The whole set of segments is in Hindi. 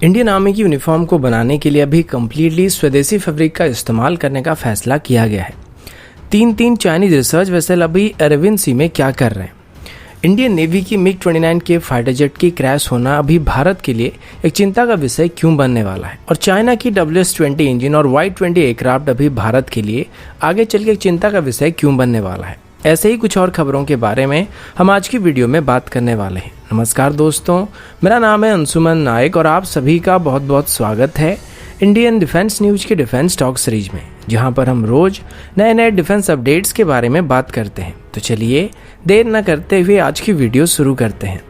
इंडियन आर्मी की यूनिफॉर्म को बनाने के लिए अभी कम्प्लीटली स्वदेशी फैब्रिक का इस्तेमाल करने का फैसला किया गया है। तीन चाइनीज रिसर्च वेसल अभी अरेबियन सी में क्या कर रहे हैं। इंडियन नेवी की MiG-29 के फाइटर जेट की क्रैश होना अभी भारत के लिए एक चिंता का विषय क्यों बनने वाला है, और चाइना की WS-20 इंजन और Y-20 एयरक्राफ्ट अभी भारत के लिए आगे चल के एक चिंता का विषय क्यों बनने वाला है। ऐसे ही कुछ और खबरों के बारे में हम आज की वीडियो में बात करने वाले हैं। नमस्कार दोस्तों, मेरा नाम है अंशुमन नायक और आप सभी का बहुत बहुत स्वागत है इंडियन डिफेंस न्यूज के डिफेंस टॉक सीरीज में, जहां पर हम रोज नए डिफेंस अपडेट्स के बारे में बात करते हैं। तो चलिए देर न करते हुए आज की वीडियो शुरू करते हैं।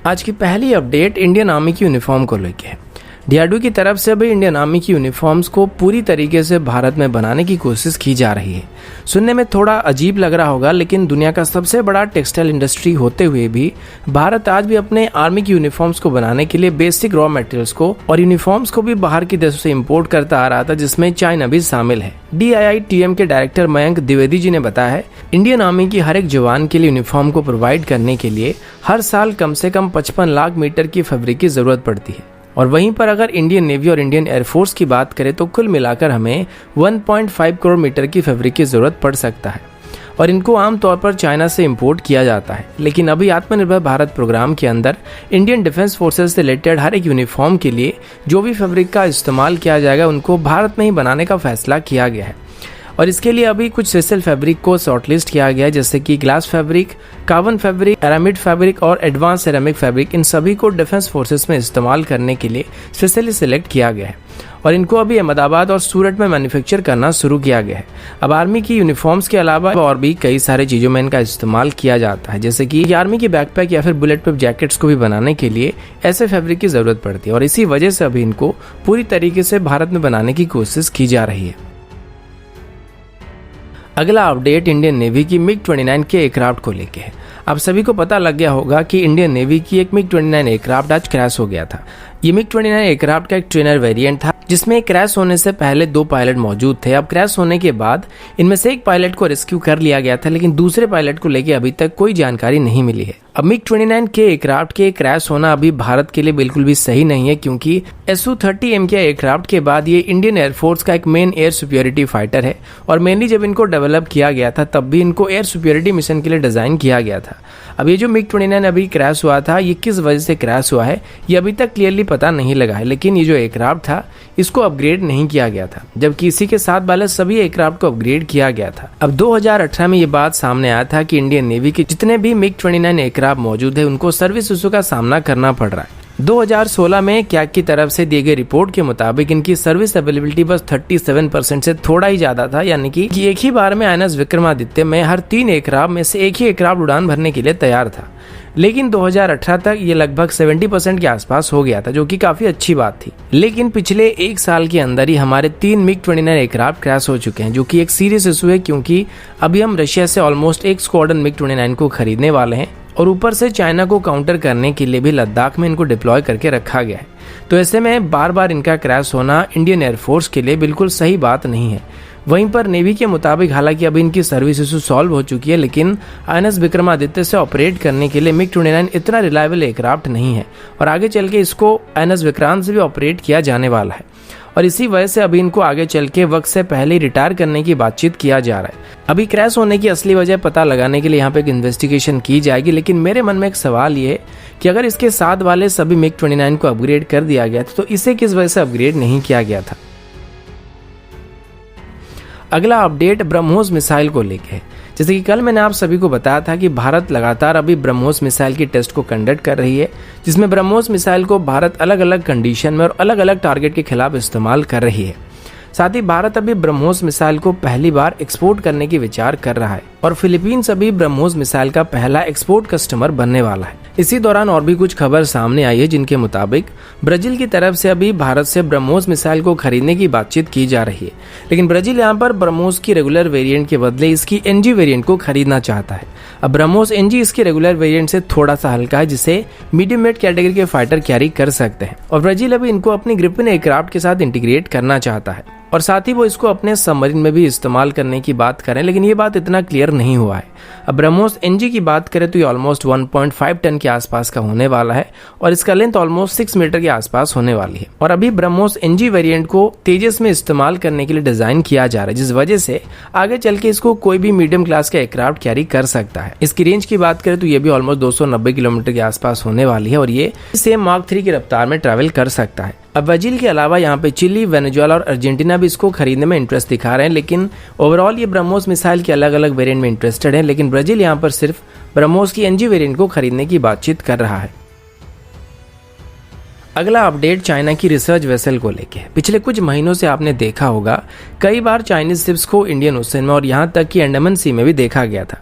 आज की पहली अपडेट इंडियन आर्मी की यूनिफॉर्म को लेकर है। DRDO की तरफ से अभी इंडियन आर्मी की यूनिफॉर्म्स को पूरी तरीके से भारत में बनाने की कोशिश की जा रही है। सुनने में थोड़ा अजीब लग रहा होगा, लेकिन दुनिया का सबसे बड़ा टेक्सटाइल इंडस्ट्री होते हुए भी भारत आज भी अपने आर्मी की यूनिफॉर्म्स को बनाने के लिए बेसिक रॉ मटेरियल्स को और यूनिफॉर्म्स को भी बाहर के देशों से इम्पोर्ट करता आ रहा था, जिसमें चाइना भी शामिल है। DIITM के डायरेक्टर मयंक द्विवेदी जी ने बताया है, इंडियन आर्मी की हर एक जवान के लिए यूनिफॉर्म को प्रोवाइड करने के लिए हर साल कम से कम 55 लाख मीटर की फैब्रिक की जरूरत पड़ती है। और वहीं पर अगर इंडियन नेवी और इंडियन एयरफोर्स की बात करें तो कुल मिलाकर हमें 1.5 करोड़ मीटर की फैब्रिक की जरूरत पड़ सकता है, और इनको आमतौर पर चाइना से इंपोर्ट किया जाता है। लेकिन अभी आत्मनिर्भर भारत प्रोग्राम के अंदर इंडियन डिफेंस फोर्सेज से रिलेटेड हर एक यूनिफॉर्म के लिए जो भी फैब्रिक का इस्तेमाल किया जाएगा उनको भारत में ही बनाने का फैसला किया गया है। और इसके लिए अभी कुछ स्पेशल फैब्रिक को शॉर्टलिस्ट किया गया है, जैसे कि glass fabric, carbon fabric, aramid fabric और एडवांस सेरामिक फैब्रिक। इन सभी को डिफेंस फोर्सेस में इस्तेमाल करने के लिए स्पेशली सिलेक्ट किया गया है, और इनको अभी अहमदाबाद और सूरत में मैन्युफैक्चर करना शुरू किया गया है। अब आर्मी की यूनिफॉर्म्स के अलावा और भी कई सारे चीज़ों में इनका इस्तेमाल किया जाता है, जैसे कि आर्मी की बैकपैक या फिर बुलेट प्रूफ जैकेट्स को भी बनाने के लिए ऐसे फैब्रिक की जरूरत पड़ती है, और इसी वजह से अभी इनको पूरी तरीके से भारत में बनाने की कोशिश की जा रही है। अगला अपडेट इंडियन नेवी की MiG-29 के एयरक्राफ्ट को लेके है। आप सभी को पता लग गया होगा कि इंडियन नेवी की एक MiG-29 एयरक्राफ्ट आज क्रैश हो गया था। ये MiG-29 एयरक्राफ्ट का एक ट्रेनर वेरिएंट था, जिसमें क्रैश होने से पहले 2 पायलट मौजूद थे। अब क्रैश होने के बाद इनमें से एक पायलट को रेस्क्यू कर लिया गया था, लेकिन दूसरे पायलट को लेकर अभी तक कोई जानकारी नहीं मिली है। अब MiG-29 के एयरक्राफ्ट के क्रैश होना अभी भारत के लिए बिल्कुल भी सही नहीं है, क्योंकि Su-30M के एयरक्राफ्ट के बाद ये इंडियन एयरफोर्स का एक मेन एयर सुपीरियरिटी फाइटर है, और मेनली जब इनको डेवलप किया गया था तब भी इनको एयर सुपीरियरिटी मिशन के लिए डिजाइन किया गया था। अब ये जो MiG-29 अभी क्रैश हुआ था, ये किस वजह से क्रैश हुआ है ये अभी तक क्लियरली पता नहीं लगा है, लेकिन ये जो एयरक्राफ्ट था इसको अपग्रेड नहीं किया गया था, जबकि इसी के साथ वाले सभी एयरक्राफ्ट को अपग्रेड किया गया था। अब 2018 में ये बात सामने आया था कि इंडियन नेवी के जितने भी MiG-29 एयरक्राफ्ट मौजूद है उनको सर्विस इशू का सामना करना पड़ रहा है। 2016 में कैग की तरफ से दी गई रिपोर्ट के मुताबिक इनकी सर्विस अवेलेबिलिटी बस 37% से थोड़ा ही ज्यादा था, यानी कि एक ही बार में INS विक्रमादित्य में हर 3 एयरक्राफ्ट में से एक ही एयरक्राफ्ट उड़ान भरने के लिए तैयार था। लेकिन 2018 तक ये लगभग 70% के आसपास हो गया था, जो कि काफी अच्छी बात थी। लेकिन पिछले 1 साल के अंदर ही हमारे 3 MiG-29 एयरक्राफ्ट क्रैश हो चुके हैं, जो कि एक सीरियस इशू है, क्योंकि अभी हम रशिया से ऑलमोस्ट एक स्क्वाड्रन MiG-29 को खरीदने वाले हैं, और ऊपर से चाइना को काउंटर करने के लिए भी लद्दाख में इनको डिप्लॉय करके रखा गया है। तो ऐसे में बार बार इनका क्रैश होना इंडियन एयरफोर्स के लिए बिल्कुल सही बात नहीं है। वहीं पर नेवी के मुताबिक हालांकि अभी इनकी सर्विस इशू सॉल्व हो चुकी है, लेकिन INS विक्रमादित्य से ऑपरेट करने के लिए MiG-29 इतना रिलायबल एयरक्राफ्ट नहीं है, और आगे चल के इसको INS विक्रांत से भी ऑपरेट किया जाने वाला है, और इसी वजह से अभी इनको आगे चल के वक्त से पहले ही रिटायर करने की बातचीत किया जा रहा है। अभी क्रैश होने की असली वजह पता लगाने के लिए यहाँ पे एक इन्वेस्टिगेशन की जाएगी, लेकिन मेरे मन में एक सवाल ये है कि अगर इसके साथ वाले सभी MiG-29 को अपग्रेड कर दिया गया था तो इसे किस वजह से अपग्रेड नहीं किया गया था। अगला अपडेट ब्रह्मोस मिसाइल को लेके है। जैसे कि कल मैंने आप सभी को बताया था कि भारत लगातार अभी ब्रह्मोस मिसाइल की टेस्ट को कंडक्ट कर रही है, जिसमें ब्रह्मोस मिसाइल को भारत अलग अलग कंडीशन में और अलग अलग टारगेट के खिलाफ इस्तेमाल कर रही है। साथ ही भारत अभी ब्रह्मोस मिसाइल को पहली बार एक्सपोर्ट करने की विचार कर रहा है, और फिलीपींस अभी ब्रह्मोस मिसाइल का पहला एक्सपोर्ट कस्टमर बनने वाला है। इसी दौरान और भी कुछ खबर सामने आई है, जिनके मुताबिक ब्राजील की तरफ से अभी भारत से ब्रह्मोस मिसाइल को खरीदने की बातचीत की जा रही है, लेकिन ब्राजील यहाँ पर ब्रह्मोस की रेगुलर वेरिएंट के बदले इसकी NG वेरिएंट को खरीदना चाहता है। अब ब्रह्मोस NG इसकी रेगुलर वेरिएंट से थोड़ा सा हल्का है, जिसे मीडियम वेट कैटेगरी के फाइटर कैरी कर सकते हैं, और ब्राजील अभी इनको अपनी ग्रिपेन एयरक्राफ्ट के साथ इंटीग्रेट करना चाहता है। और साथ ही वो इसको अपने सबमरीन में भी इस्तेमाल करने की बात करें, लेकिन ये बात इतना क्लियर नहीं हुआ है। अब ब्रह्मोस एनजी की बात करें तो ये ऑलमोस्ट 1.5 टन के आसपास का होने वाला है और इसका लेंथ ऑलमोस्ट 6 मीटर के आसपास होने वाली है। और अभी ब्रह्मोस एनजी वेरिएंट को तेजस में इस्तेमाल करने के लिए डिजाइन किया जा रहा है, जिस वजह से आगे चल के इसको कोई भी मीडियम क्लास का एयरक्राफ्ट कैरी कर सकता है। इसकी रेंज की बात करें तो ये भी ऑलमोस्ट 290 किलोमीटर के आसपास होने वाली है और ये सेम मार्क 3 की रफ्तार में ट्रैवल कर सकता है। अब ब्राजील के अलावा यहाँ पे चिली, वेनेजुएला और अर्जेंटीना भी इसको खरीदने में इंटरेस्ट दिखा रहे हैं, लेकिन ओवरऑल ये ब्रह्मोस मिसाइल के अलग अलग वेरिएंट में इंटरेस्टेड है, लेकिन ब्राजील यहाँ पर सिर्फ ब्रह्मोस की एनजी वेरिएंट को खरीदने की बातचीत कर रहा है। अगला अपडेट चाइना की रिसर्च वेसल को लेके। पिछले कुछ महीनों से आपने देखा होगा कई बार चाइनीज शिप्स को इंडियन ओशन में और यहाँ तक कि अंडमान सी में भी देखा गया था।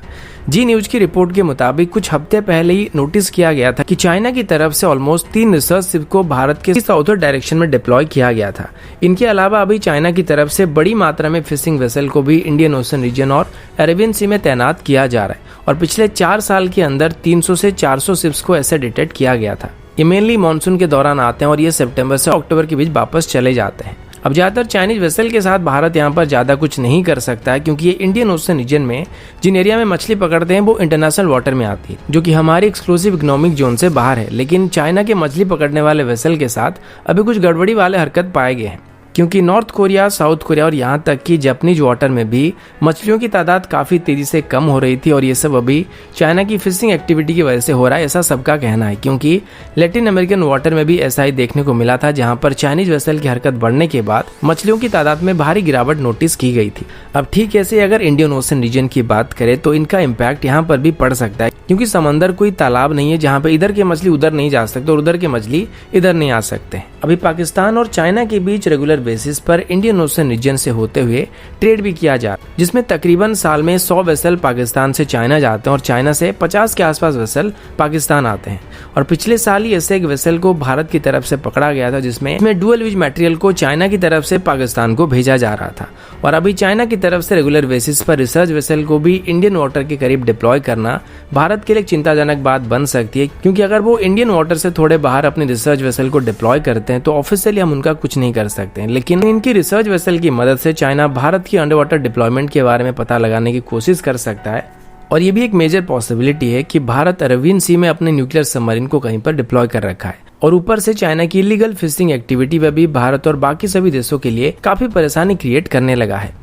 जी न्यूज की रिपोर्ट के मुताबिक कुछ हफ्ते पहले ही नोटिस किया गया था कि चाइना की तरफ से ऑलमोस्ट 3 रिसर्च शिप को भारत के साउथर्न डायरेक्शन में डिप्लॉय किया गया था। इनके अलावा अभी चाइना की तरफ से बड़ी मात्रा में फिशिंग वेसल को भी इंडियन ओशन रीजन और अरेबियन सी में तैनात किया जा रहा है और पिछले 4 साल के अंदर 300 से 400 शिप्स को ऐसे डिटेक्ट किया गया था। ये मेनली मानसून के दौरान आते हैं और ये सितंबर से अक्टूबर के बीच वापस चले जाते हैं। अब ज्यादातर चाइनीज वेसल के साथ भारत यहाँ पर ज्यादा कुछ नहीं कर सकता है, क्योंकि ये इंडियन ओशन रीजन में जिन एरिया में मछली पकड़ते हैं वो इंटरनेशनल वाटर में आती है, जो कि हमारी एक्सक्लूसिव इकोनॉमिक जोन से बाहर है। लेकिन चाइना के मछली पकड़ने वाले वेसल के साथ अभी कुछ गड़बड़ी वाले हरकत पाए गए हैं, क्योंकि नॉर्थ कोरिया, साउथ कोरिया और यहाँ तक कि जापानीज वाटर में भी मछलियों की तादाद काफ़ी तेज़ी से कम हो रही थी और ये सब अभी चाइना की फिशिंग एक्टिविटी की वजह से हो रहा है, ऐसा सबका कहना है। क्योंकि लैटिन अमेरिकन वाटर में भी ऐसा ही देखने को मिला था, जहाँ पर चाइनीज वेसल की हरकत बढ़ने के बाद मछलियों की तादाद में भारी गिरावट नोटिस की गई थी। अब ठीक ऐसे अगर इंडियन ओशन रीजन की बात करें तो इनका इम्पैक्ट यहाँ पर भी पड़ सकता है, क्योंकि समंदर कोई तालाब नहीं है जहाँ पे इधर के मछली उधर नहीं जा सकते और उधर के मछली इधर नहीं आ सकते। अभी पाकिस्तान और चाइना के बीच रेगुलर बेसिस पर इंडियन ओशन रीजन से होते हुए ट्रेड भी किया जा रहा है, जिसमें तकरीबन साल में 100 वेसल पाकिस्तान से चाइना जाते हैं और चाइना से 50 के आसपास वेसल पाकिस्तान आते हैं। और पिछले साल ही ऐसे एक वेसल को भारत की तरफ से पकड़ा गया था, जिसमें डुअल यूज मटेरियल को चाइना की तरफ से पाकिस्तान को भेजा जा रहा था। और अभी चाइना की तरफ से रेगुलर बेसिस पर रिसर्च वेसल को भी इंडियन वाटर के करीब डिप्लॉय करना भारत के लिए चिंताजनक बात बन सकती है, क्योंकि अगर वो इंडियन वाटर से थोड़े बाहर अपनी रिसर्च वेसल को डिप्लॉय करते हैं तो ऑफिशियली हम उनका कुछ नहीं कर सकते हैं। लेकिन इनकी रिसर्च वेसल की मदद से चाइना भारत की अंडर वाटर डिप्लॉयमेंट के बारे में पता लगाने की कोशिश कर सकता है। और ये भी एक मेजर पॉसिबिलिटी है कि भारत अरेबियन सी में अपने न्यूक्लियर सबमरीन को कहीं पर डिप्लॉय कर रखा है और ऊपर से चाइना की इलीगल फिशिंग एक्टिविटी में भी भारत और बाकी सभी देशों के लिए काफी परेशानी क्रिएट करने लगा है।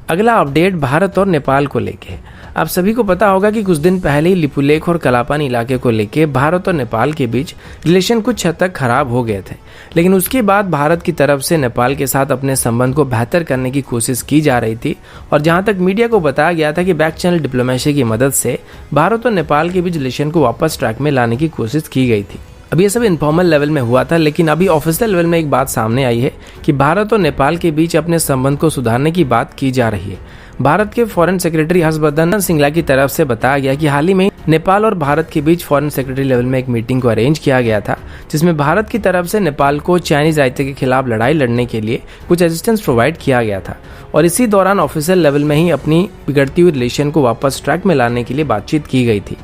अगला अपडेट भारत और नेपाल को लेके। आप सभी को पता होगा कि कुछ दिन पहले ही लिपुलेख और कलापानी इलाके को लेके भारत और नेपाल के बीच रिलेशन कुछ हद तक खराब हो गए थे, लेकिन उसके बाद भारत की तरफ से नेपाल के साथ अपने संबंध को बेहतर करने की कोशिश की जा रही थी। और जहां तक मीडिया को बताया गया था कि बैक चैनल डिप्लोमेसी की मदद से भारत और नेपाल के बीच रिलेशन को वापस ट्रैक में लाने की कोशिश की गई थी। अब ये सब इनफॉर्मल लेवल में हुआ था, लेकिन अभी ऑफिशियल लेवल में एक बात सामने आई है कि भारत और नेपाल के बीच अपने संबंध को सुधारने की बात की जा रही है। भारत के फॉरेन सेक्रेटरी हर्षवर्धन श्रृंगला की तरफ से बताया गया कि हाल ही में नेपाल और भारत के बीच फॉरेन सेक्रेटरी लेवल में एक मीटिंग को अरेंज किया गया था, जिसमें भारत की तरफ से नेपाल को चाइनीज दायित्व के खिलाफ लड़ाई लड़ने के लिए कुछ असिस्टेंस प्रोवाइड किया गया था। और इसी दौरान ऑफिशियल लेवल में ही अपनी बिगड़ती हुई रिलेशन को वापस ट्रैक में लाने के लिए बातचीत की गई थी।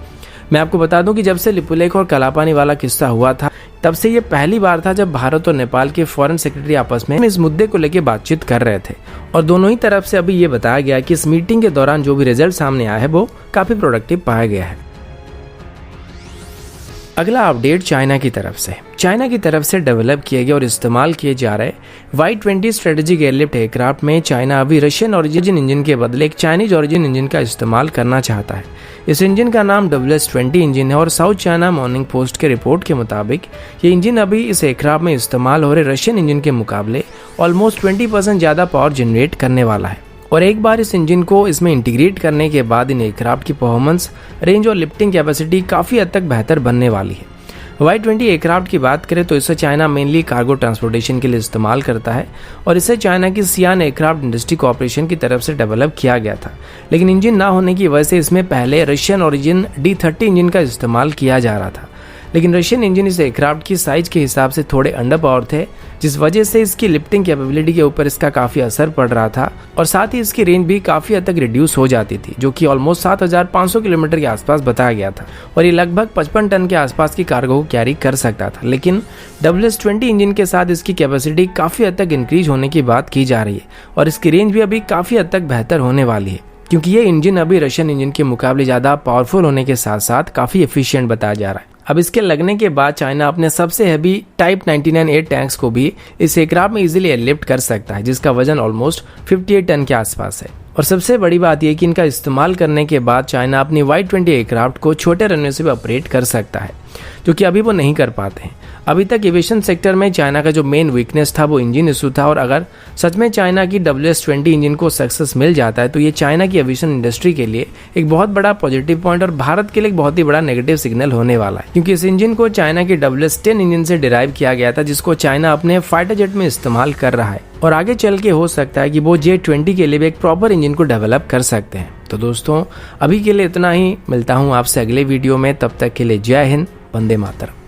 मैं आपको बता दूं कि जब से लिपुलेख और कलापानी वाला किस्सा हुआ था, तब से ये पहली बार था जब भारत और नेपाल के फॉरेन सेक्रेटरी आपस में इस मुद्दे को लेकर बातचीत कर रहे थे। और दोनों ही तरफ से अभी ये बताया गया कि इस मीटिंग के दौरान जो भी रिजल्ट सामने आया है वो काफी प्रोडक्टिव पाया गया है। अगला अपडेट चाइना की तरफ से। चाइना की तरफ से डेवलप किए गए और इस्तेमाल किए जा रहे Y-20 स्ट्रेटेजिक एयरलिफ्ट एयरक्राफ्ट में चाइना अभी रशियन ओरिजिन इंजन के बदले एक चाइनीज ओरिजिन इंजन का इस्तेमाल करना चाहता है। इस इंजन का नाम WS-20 इंजन है और साउथ चाइना मॉर्निंग पोस्ट के रिपोर्ट के मुताबिक ये इंजन अभी इस एयरक्राफ्ट में इस्तेमाल हो रहे रशियन इंजन के मुकाबले ऑलमोस्ट 20% ज्यादा पावर जनरेट करने वाला है। और एक बार इस इंजन को इसमें इंटीग्रेट करने के बाद इन एयरक्राफ्ट की परफॉर्मेंस, रेंज और लिफ्टिंग कैपेसिटी काफ़ी हद तक बेहतर बनने वाली है। Y-20 एयरक्राफ्ट की बात करें तो इसे चाइना मेनली कार्गो ट्रांसपोर्टेशन के लिए इस्तेमाल करता है और इसे चाइना की सियान एयरक्राफ्ट इंडस्ट्री कॉर्पोरेशन की तरफ से डेवलप किया गया था, लेकिन इंजन ना होने की वजह से इसमें पहले रशियन ओरिजिन D-30 इंजन का इस्तेमाल किया जा रहा था। लेकिन रशियन इंजन इस एयरक्राफ्ट की साइज के हिसाब से थोड़े अंडर पावर थे, जिस वजह से इसकी लिफ्टिंग कैपेबिलिटी के ऊपर इसका काफ़ी असर पड़ रहा था और साथ ही इसकी रेंज भी काफ़ी हद तक रिड्यूस हो जाती थी, जो कि ऑलमोस्ट 7500 किलोमीटर के आसपास बताया गया था और ये लगभग 55 टन के आसपास की कार्गो को कैरी कर सकता था। लेकिन WS-20 इंजन के साथ इसकी कैपेसिटी काफ़ी हद तक इंक्रीज होने की बात की जा रही है और इसकी रेंज भी अभी काफ़ी हद तक बेहतर होने वाली है, क्योंकि ये इंजन अभी रशियन इंजन के मुकाबले ज़्यादा पावरफुल होने के साथ साथ काफ़ी एफिशिएंट बताया जा रहा है। अब इसके लगने के बाद चाइना अपने सबसे हैवी टाइप 99A टैंक्स को भी इस एयरक्राफ्ट में इजीली एयरलिफ्ट कर सकता है, जिसका वजन ऑलमोस्ट 58 टन के आसपास है। और सबसे बड़ी बात यह कि इनका इस्तेमाल करने के बाद चाइना अपनी Y-20 एयरक्राफ्ट को छोटे रनवे से भी ऑपरेट कर सकता है, जो कि अभी वो नहीं कर पाते हैं। अभी तक एविएशन सेक्टर में चाइना का जो मेन वीकनेस था वो इंजन इशू था और अगर सच में चाइना की WS-20 इंजन को सक्सेस मिल जाता है तो ये चाइना की एविएशन इंडस्ट्री के लिए एक बहुत बड़ा पॉजिटिव पॉइंट और भारत के लिए एक बहुत ही बड़ा नेगेटिव सिग्नल होने वाला है, क्योंकि इस इंजन को चाइना की WS-10 इंजन से डिराइव किया गया था, जिसको चाइना अपने फाइटर जेट में इस्तेमाल कर रहा है और आगे चल के हो सकता है कि वो J-20 के लिए भी एक प्रॉपर इंजन को डेवलप कर सकते हैं। तो दोस्तों अभी के लिए इतना ही, मिलता हूँ आपसे अगले वीडियो में, तब तक के लिए जय हिंद, वंदे मातरम।